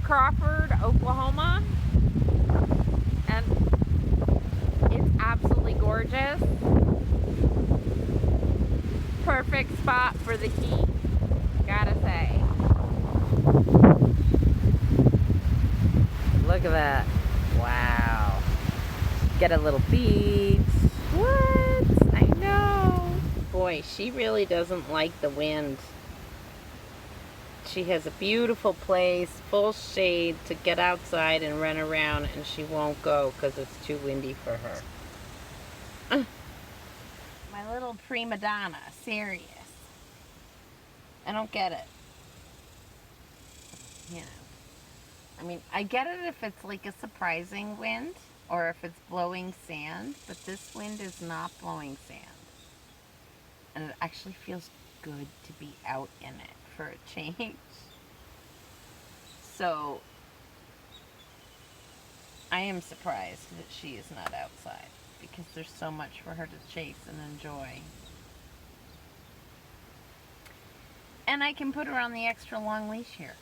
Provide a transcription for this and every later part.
Crawford, Oklahoma, and it's absolutely gorgeous. Perfect spot for the heat, gotta say. Look at that. Wow. Get a little beach. What? I know. Boy, she really doesn't like the wind. She has a beautiful place, full shade to get outside and run around, and she won't go because it's too windy for her. My little prima donna, serious. I don't get it. You know. I mean, I get it if it's like a surprising wind or if it's blowing sand, but this wind is not blowing sand. And it actually feels good to be out in it for a change. So, I am surprised that she is not outside because there's so much for her to chase and enjoy. And I can put her on the extra long leash here.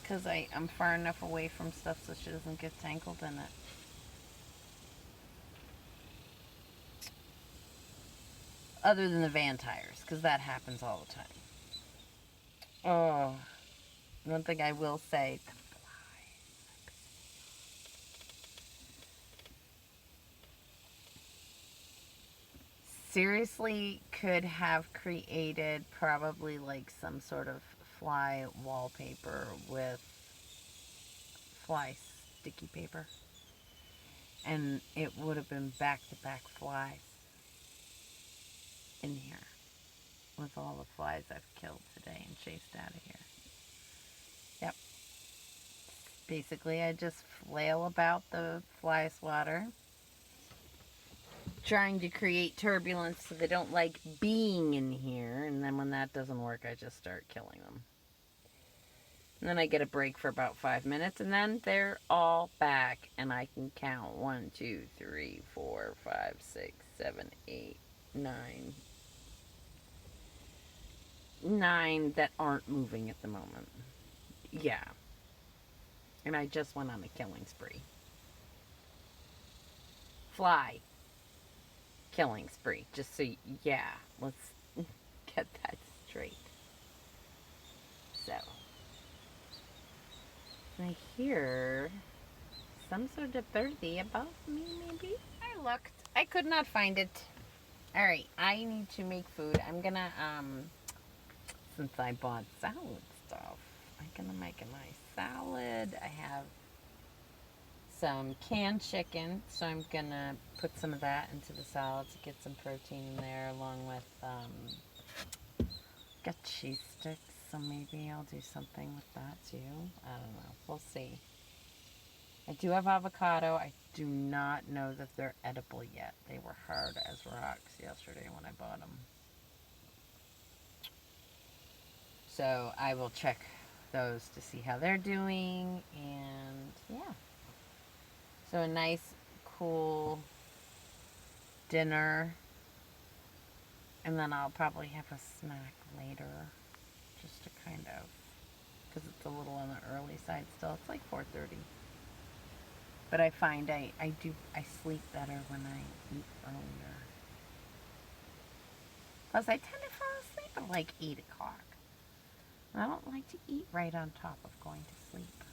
Because I'm far enough away from stuff so she doesn't get tangled in it. Other than the van tires, because that happens all the time. Oh, one thing I will say, the flies. Seriously could have created probably like some sort of fly wallpaper with fly sticky paper, and it would have been back-to-back flies in here with all the flies I've killed today and chased out of here. Yep. Basically, I just flail about the fly swatter, trying to create turbulence so they don't like being in here, and then when that doesn't work, I just start killing them. And then I get a break for about 5 minutes, and then they're all back, and I can count 1, 2, 3, 4, 5, 6, 7, 8, 9. 9 that aren't moving at the moment. Yeah. And I just went on a killing spree. Fly killing spree. Just so, yeah, let's get that straight. So, I hear some sort of birdie above me, maybe? I looked. I could not find it. Alright, I need to make food. I'm gonna, since I bought salad stuff, I'm gonna make a nice salad. I have some canned chicken, so I'm gonna put some of that into the salad to get some protein in there, along with, got cheese sticks, so maybe I'll do something with that too. I don't know. We'll see. I do have avocado. I do not know that they're edible yet. They were hard as rocks yesterday when I bought them. So I will check those to see how they're doing, and yeah. So a nice, cool dinner, and then I'll probably have a snack later, just to kind of, because it's a little on the early side still. It's like 4:30. But I find I sleep better when I eat earlier. Plus, I tend to fall asleep at like 8 o'clock. I don't like to eat right on top of going to sleep,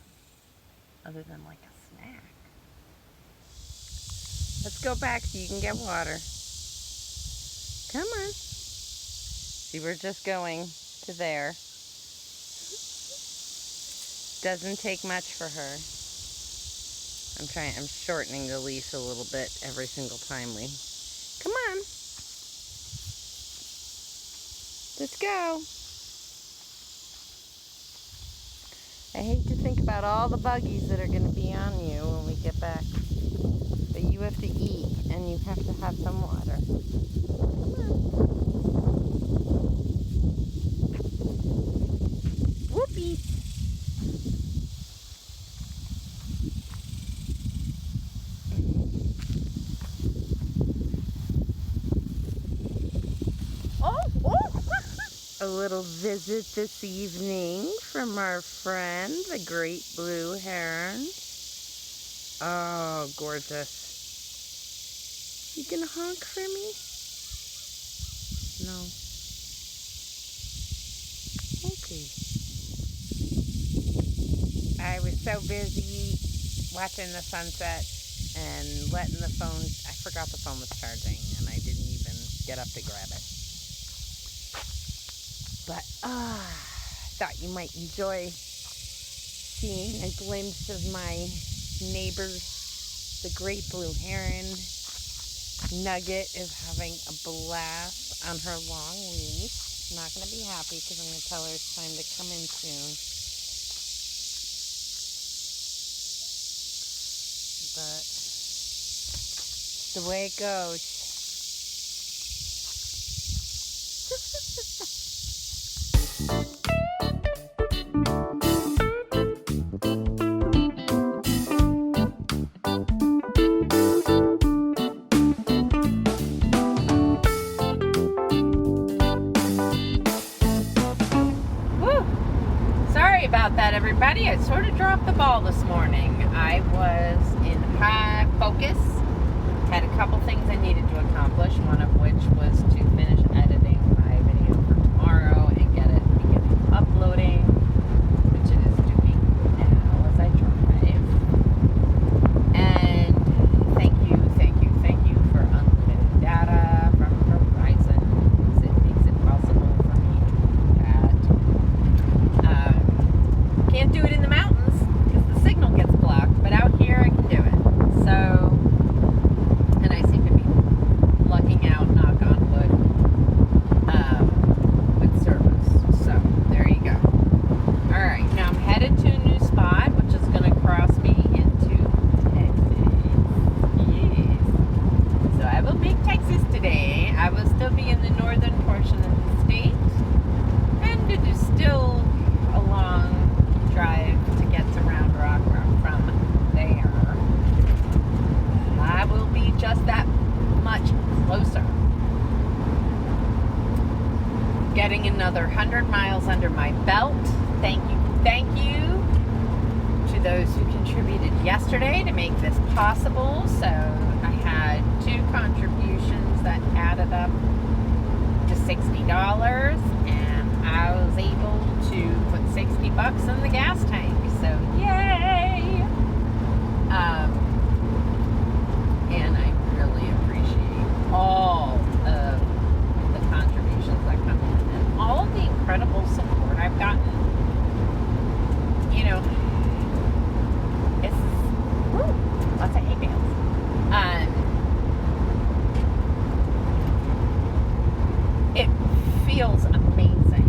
other than like a snack. Let's go back so you can get water. Come on. See, we're just going to there. Doesn't take much for her. I'm shortening the leash a little bit every single time we... Come on. Let's go. I hate to think about all the buggies that are going to be on you when we get back. But you have to eat, and you have to have some water. Come on. Whoopee. little visit this evening from our friend, the great blue heron. Oh, gorgeous. You gonna honk for me? No. Okay. I was so busy watching the sunset and letting the phone, I forgot the phone was charging and I didn't even get up to grab it. But thought you might enjoy seeing a glimpse of my neighbors, the great blue heron. Nugget is having a blast on her long leash. Not going to be happy because I'm going to tell her it's time to come in soon. But the way it goes. About that, everybody. I sort of dropped the ball this morning. I was in high focus. Had a couple things I needed to accomplish, one of which was to finish editing my video for tomorrow and get it beginning uploading, which it is doing now as I drive. And thank you for unlimited data from Verizon. It makes it possible for me to do that. Can't do it in the mountains because the signal gets blocked, but out here I can do it. So, and I seem to be lucking out, knock on wood, with service. So, there you go. Alright, now I'm headed to a new spot, which is going to cross me into Texas. Yes. So I will make Texas today. I will still be in the northern portion of the state, and it is still a long drive to get to Round Rock from there. I will be just that much closer. Getting another 100 miles under my belt. Thank you to those who contributed yesterday to make this possible. So I had 2 contributions that added up to $60, and I was able to put $60 in the gas tank. So yay! And I really appreciate all of the contributions that come in and all of the incredible support I've gotten. You know, it's lots of hay bales. It feels amazing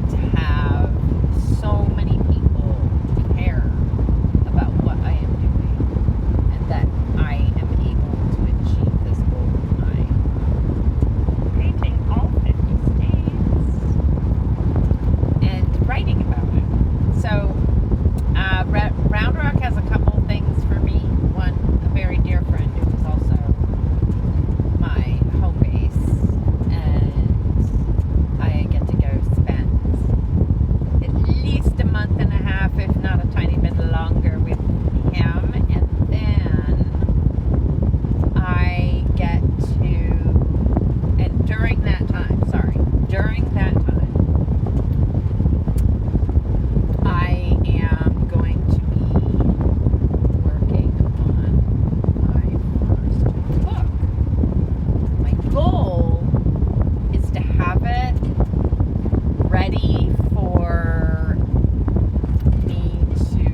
to have so many people care about what I am doing and that I am able to achieve this goal of mine. Painting all 50 states and writing about it. So, Round Rock has a couple things for me. One, a very dear friend who is also my home base, and I get to go spend at least a month and a half, if not a tiny bit longer, with him. And then I get to, and during that time, I am going to be working on my first book. My goal is to have it ready for me to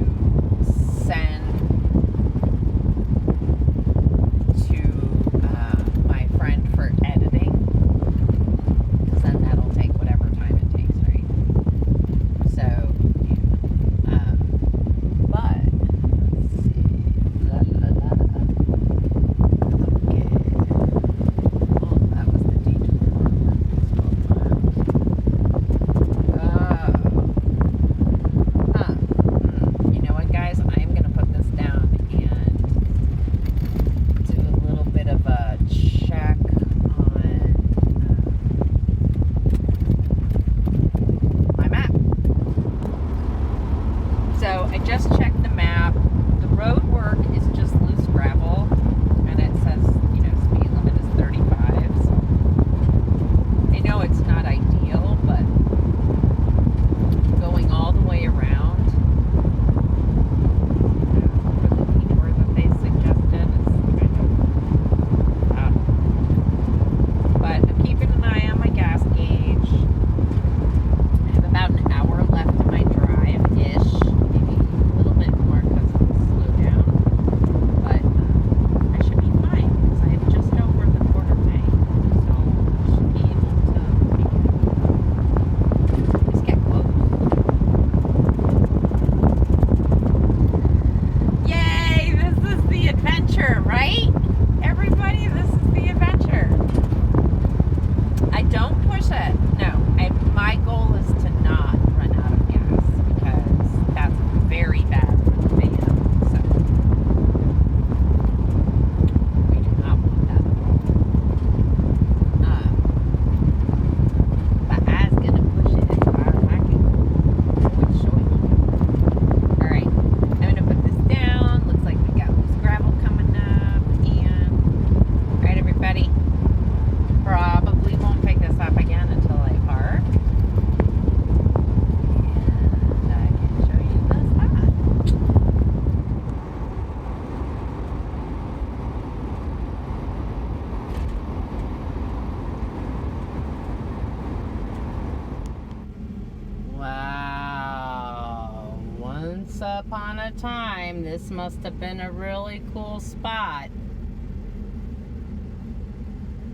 once upon a time, this must have been a really cool spot.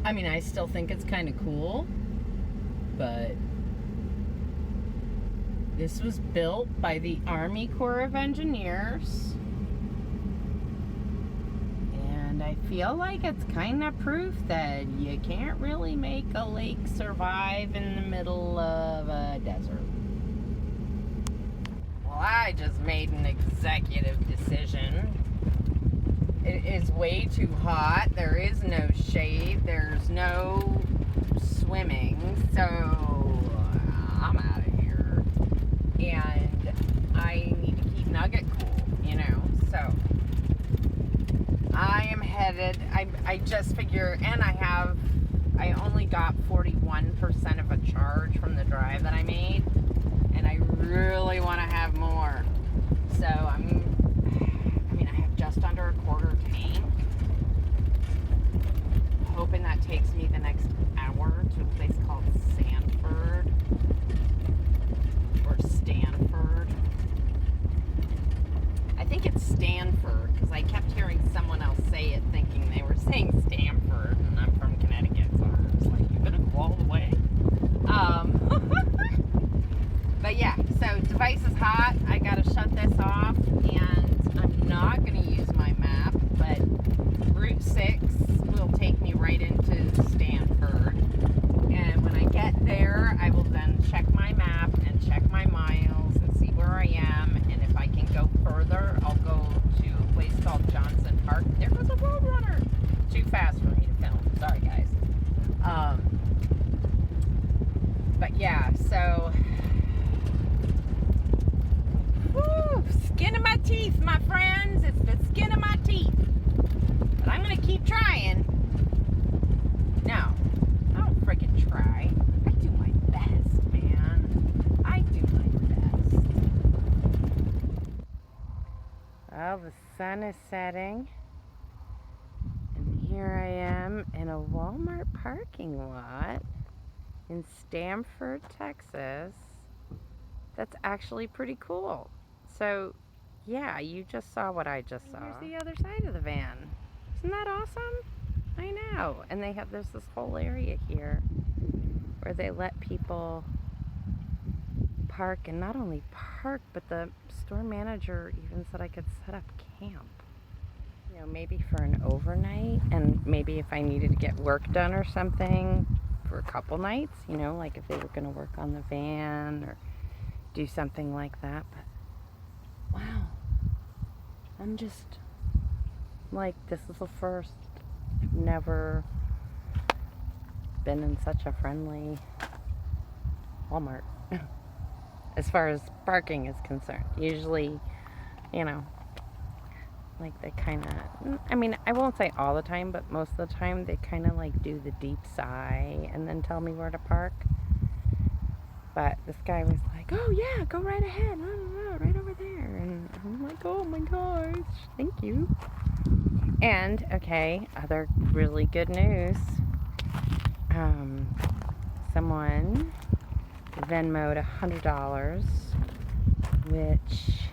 I mean, I still think it's kind of cool, but this was built by the Army Corps of Engineers. And I feel like it's kind of proof that you can't really make a lake survive in the middle of a desert. Well, I just made an executive decision. It is way too hot. There is no shade. There's no swimming. So I'm out of here. And I need to keep Nugget cool, you know. So I am headed. I just figure, and I only got 41% of a charge from the drive that I made. And I really want to have more. So I have just under a quarter tank. Hoping that takes me the next hour to a place called Sanford or Stanford. I think it's Stanford because I kept hearing someone else say it thinking they were saying Stanford, and I'm from Connecticut, so I was like, you're gonna go all the way? But yeah, so device is hot. I gotta shut this off, and I'm not gonna use my map, but Route 6 will take me right into Stanford. And when I get there, I will then check my map and check my miles and see where I am. And if I can go further, I'll go to a place called Johnson Park. There goes a Roadrunner. Too fast for me to film. Sorry, guys. But yeah, so... Woo, skin of my teeth, my friends. It's the skin of my teeth. But I'm going to keep trying. No, I don't freaking try. I do my best, man. I do my best. Well, the sun is setting. And here I am in a Walmart parking lot in Stamford, Texas. That's actually pretty cool. So, yeah, you just saw what I just saw. Here's the other side of the van. Isn't that awesome? I know. And there's this whole area here where they let people park, and not only park, but the store manager even said I could set up camp. You know, maybe for an overnight, and maybe if I needed to get work done or something for a couple nights, you know, like if they were going to work on the van or do something like that. But wow, I'm just like, this is the first. I've never been in such a friendly Walmart as far as parking is concerned. Usually, you know, like they kind of, I mean, I won't say all the time, but most of the time they kind of like do the deep sigh and then tell me where to park. But this guy was like, oh yeah, go right ahead, right over there. And I'm like, oh my gosh, thank you. And, okay, other really good news. Someone Venmoed $100, which,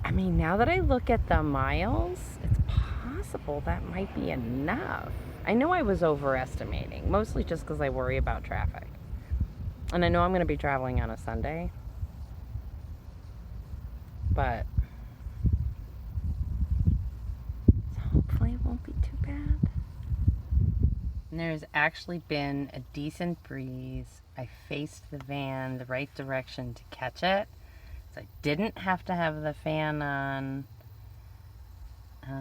I mean, now that I look at the miles, it's possible that might be enough. I know I was overestimating, mostly just because I worry about traffic. And I know I'm going to be traveling on a Sunday. But hopefully it won't be too bad. And there's actually been a decent breeze. I faced the van the right direction to catch it. So I didn't have to have the fan on.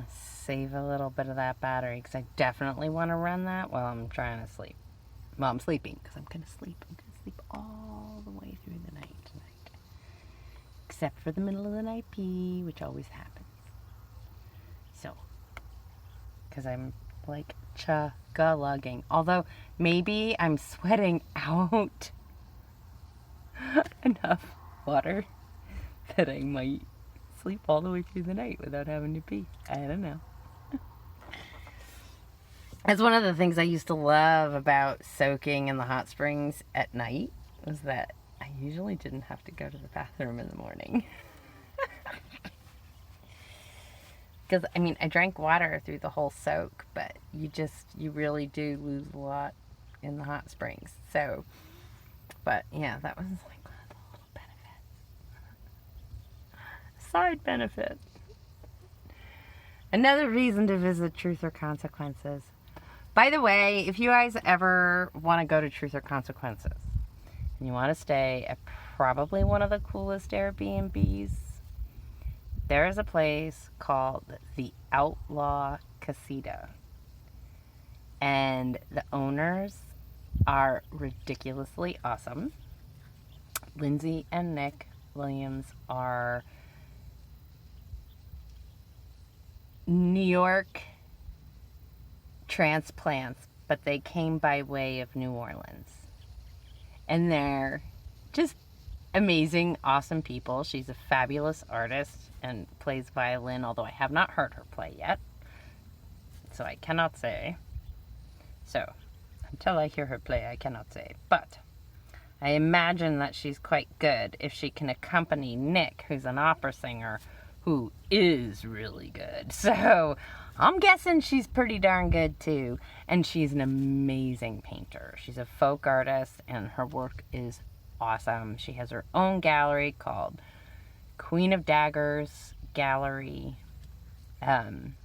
Save a little bit of that battery, because I definitely want to run that while I'm trying to sleep. Well, I'm sleeping, because I'm going to sleep. I'm going to sleep all the way through the night tonight. Except for the middle of the night pee, which always happens. So, because I'm like chug-a-lugging. Although, maybe I'm sweating out enough water that I might sleep all the way through the night without having to pee. I don't know. That's one of the things I used to love about soaking in the hot springs at night, was that I usually didn't have to go to the bathroom in the morning. Because, I mean, I drank water through the whole soak, but you really do lose a lot in the hot springs. So, but yeah, that was like one of the little benefits. Side benefit. Another reason to visit Truth or Consequences. By the way, if you guys ever want to go to Truth or Consequences, and you want to stay at probably one of the coolest Airbnbs, there is a place called the Outlaw Casita. And the owners are ridiculously awesome. Lindsay and Nick Williams are New York transplants, but they came by way of New Orleans. And they're just amazing, awesome people. She's a fabulous artist and plays violin, although I have not heard her play yet, so I cannot say. So, until I hear her play, I cannot say. But I imagine that she's quite good if she can accompany Nick, who's an opera singer, who is really good. So, I'm guessing she's pretty darn good too. And she's an amazing painter. She's a folk artist, and her work is awesome. She has her own gallery called Queen of Daggers Gallery on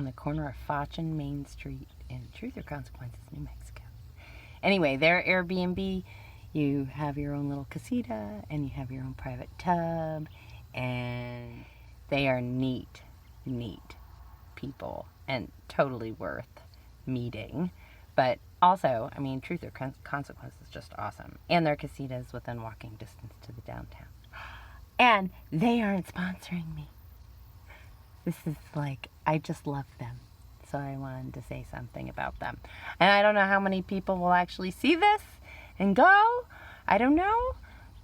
the corner of Foch and Main Street in Truth or Consequences, New Mexico. Anyway, their Airbnb, you have your own little casita, and you have your own private tub, and they are neat people and totally worth meeting. But also, I mean, Truth or Consequences is just awesome. And their casita is within walking distance to the downtown. And they aren't sponsoring me. This is like, I just love them. So I wanted to say something about them. And I don't know how many people will actually see this and go. I don't know.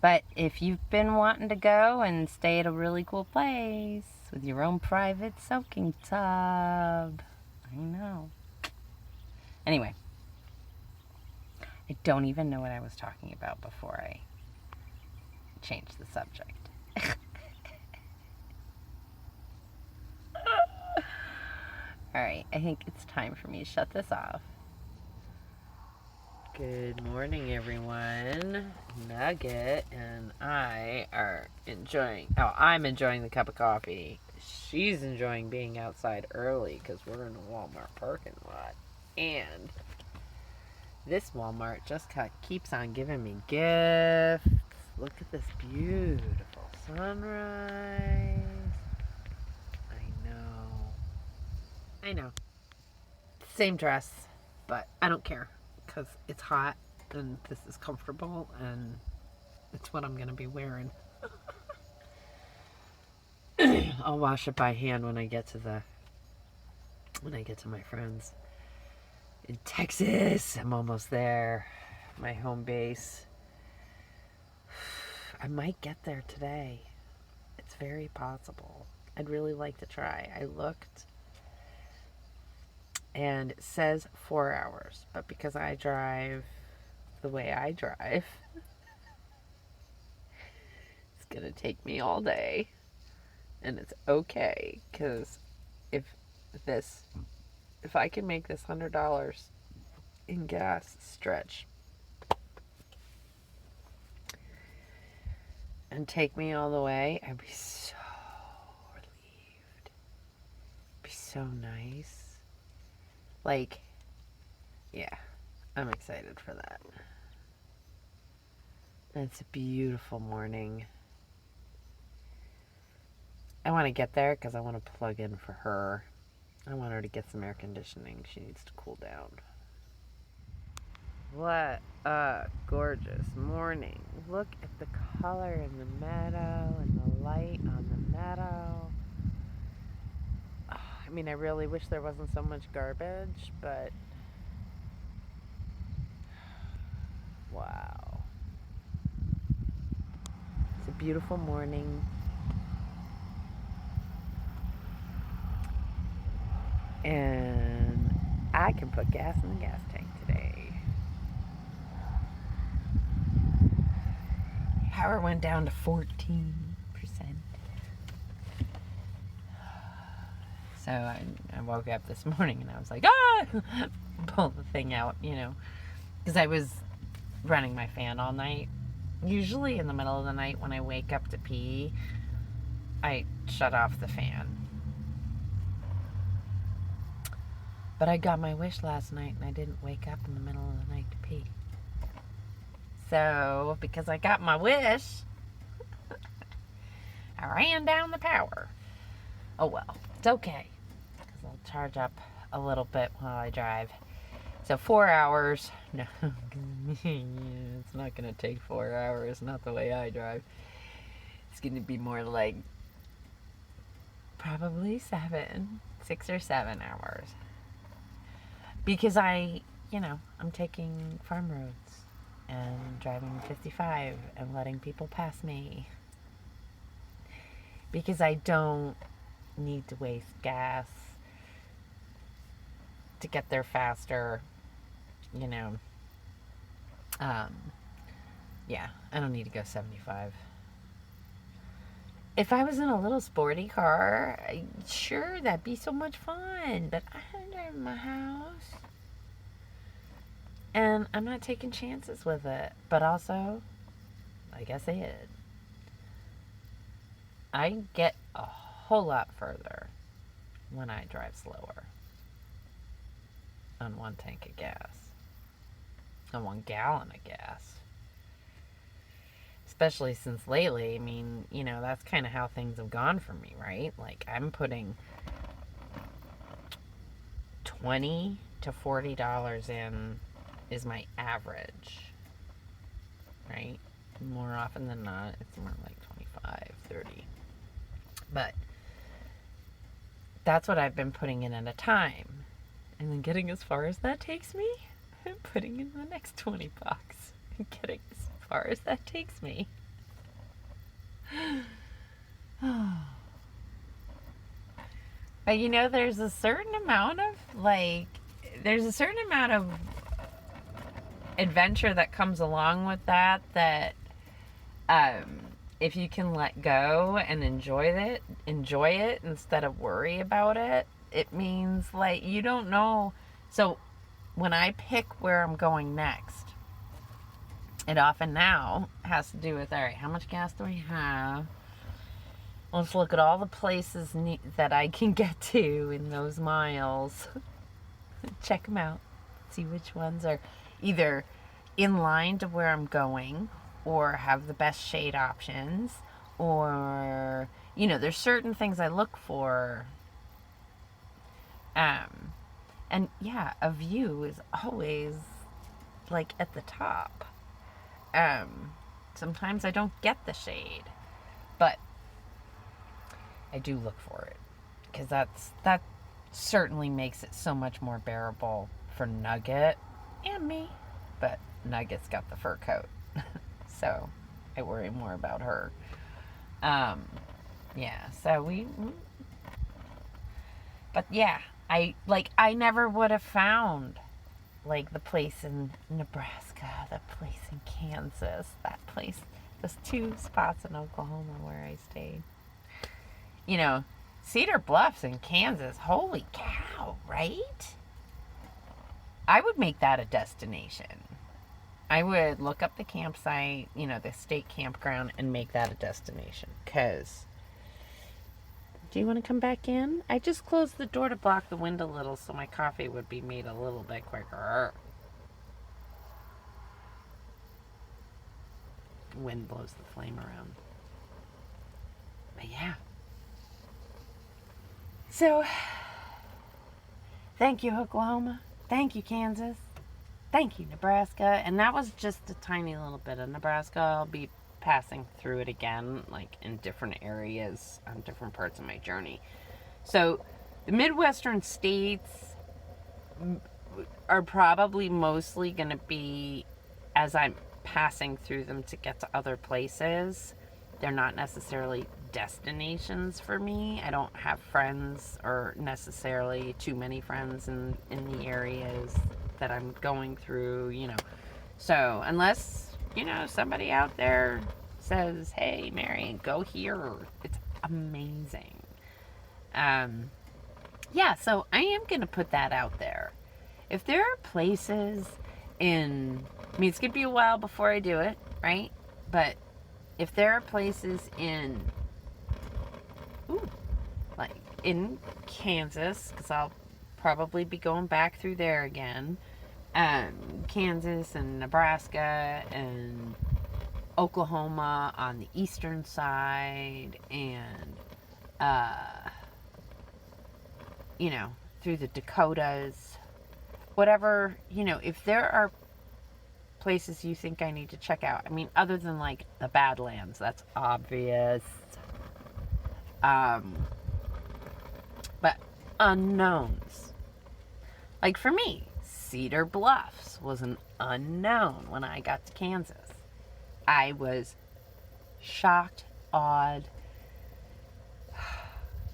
But if you've been wanting to go and stay at a really cool place with your own private soaking tub, I know. Anyway, I don't even know what I was talking about before I changed the subject. Alright, I think it's time for me to shut this off. Good morning, everyone. Nugget and I are I'm enjoying the cup of coffee. She's enjoying being outside early because we're in a Walmart parking lot. And this Walmart just keeps on giving me gifts. Look at this beautiful sunrise. I know. Same dress, but I don't care because it's hot and this is comfortable and it's what I'm going to be wearing. I'll wash it by hand when I get to my friends in Texas. I'm almost there. My home base. I might get there today. It's very possible. I'd really like to try. I looked and it says 4 hours, but because I drive the way I drive, it's gonna take me all day. And it's okay, because if I can make this $100 in gas stretch and take me all the way, I'd be so relieved. It'd be so nice. Like, yeah, I'm excited for that. It's a beautiful morning. I want to get there because I want to plug in for her. I want her to get some air conditioning. She needs to cool down. What a gorgeous morning. Look at the color in the meadow and the light on the meadow. I mean, I really wish there wasn't so much garbage, but wow. It's a beautiful morning. And I can put gas in the gas tank today. Power went down to 14%. So I woke up this morning and I was like, ah! Pull the thing out, because I was running my fan all night. Usually in the middle of the night when I wake up to pee, I shut off the fan. But I got my wish last night and I didn't wake up in the middle of the night to pee. So, because I got my wish, I ran down the power. Oh well, it's okay. Because I'll charge up a little bit while I drive. So 4 hours. No, it's not going to take 4 hours. Not the way I drive. It's going to be more like probably 6 or 7 hours. Because I'm taking farm roads and driving 55 and letting people pass me. Because I don't need to waste gas to get there faster. Yeah, I don't need to go 75. If I was in a little sporty car, sure, that'd be so much fun. But I drive in my house. And I'm not taking chances with it. But also, like I said, I get a whole lot further when I drive slower on 1 tank of gas, on 1 gallon of gas. Especially since lately, that's kind of how things have gone for me, right? Like, I'm putting $20 to $40 in is my average, right? More often than not, it's more like 25, 30. But that's what I've been putting in at a time. And then getting as far as that takes me, I'm putting in the next $20 and getting as far as that takes me. But there's a certain amount of adventure that comes along with that if you can let go and enjoy it instead of worry about it, it means like you don't know. So when I pick where I'm going next, it often now has to do with, all right, how much gas do I have? Let's look at all the places that I can get to in those miles. Check them out. See which ones are either in line to where I'm going or have the best shade options, or, there's certain things I look for. And yeah, a view is always like at the top. Sometimes I don't get the shade, but I do look for it, because that certainly makes it so much more bearable for Nugget and me. But Nugget's got the fur coat, so I worry more about her. Yeah, so but yeah, I never would have found like the place in Nebraska, the place in Kansas, that place, those 2 spots in Oklahoma where I stayed. Cedar Bluffs in Kansas, holy cow, right? I would make that a destination. I would look up the campsite, the state campground, and make that a destination. Because, do you want to come back in? I just closed the door to block the wind a little so my coffee would be made a little bit quicker. Wind blows the flame around. But yeah. So, thank you, Oklahoma. Thank you, Kansas. Thank you, Nebraska. And that was just a tiny little bit of Nebraska. I'll be passing through it again, like in different areas on different parts of my journey. So, the Midwestern states are probably mostly going to be, as I'm passing through them to get to other places, they're not necessarily destinations for me. I don't have friends, or necessarily too many friends in the areas that I'm going through, So unless, somebody out there says, hey, Marion, go here, it's amazing. yeah, so I am going to put that out there. If there are places in, I mean, it's going to be a while before I do it, right? But if there are places in, like in Kansas, because I'll probably be going back through there again, Kansas and Nebraska and Oklahoma on the eastern side, and through the Dakotas, whatever, if there are places you think I need to check out, I mean, other than like the Badlands, that's obvious, but unknowns, like for me, Cedar Bluffs was an unknown when I got to Kansas. I was shocked, awed,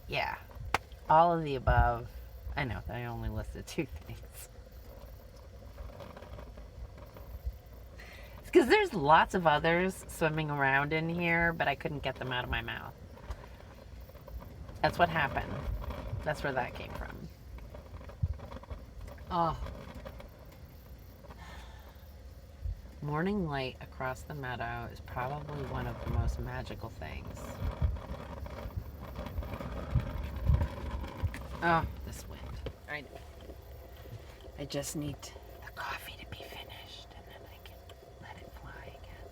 yeah, all of the above. I know that I only listed 2 things. It's because there's lots of others swimming around in here, but I couldn't get them out of my mouth. That's what happened. That's where that came from. Oh. Morning light across the meadow is probably one of the most magical things. Oh, this wind. I know. I just need the coffee to be finished, and then I can let it fly again.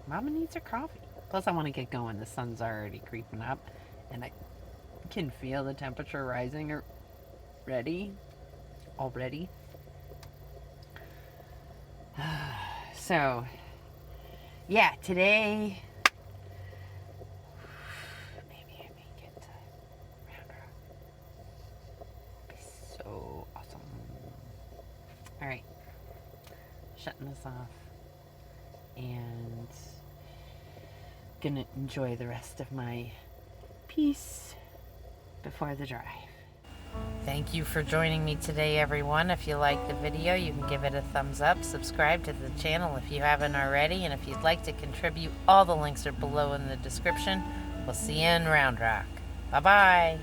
Mama needs her coffee. Plus, I want to get going. The sun's already creeping up, and I can feel the temperature rising already. So, yeah, today, maybe I make it to Round Rock. It'd be so awesome. Alright, shutting this off, and gonna enjoy the rest of my piece before the drive. Thank you for joining me today, everyone. If you liked the video, you can give it a thumbs up. Subscribe to the channel if you haven't already. And if you'd like to contribute, all the links are below in the description. We'll see you in Round Rock. Bye-bye.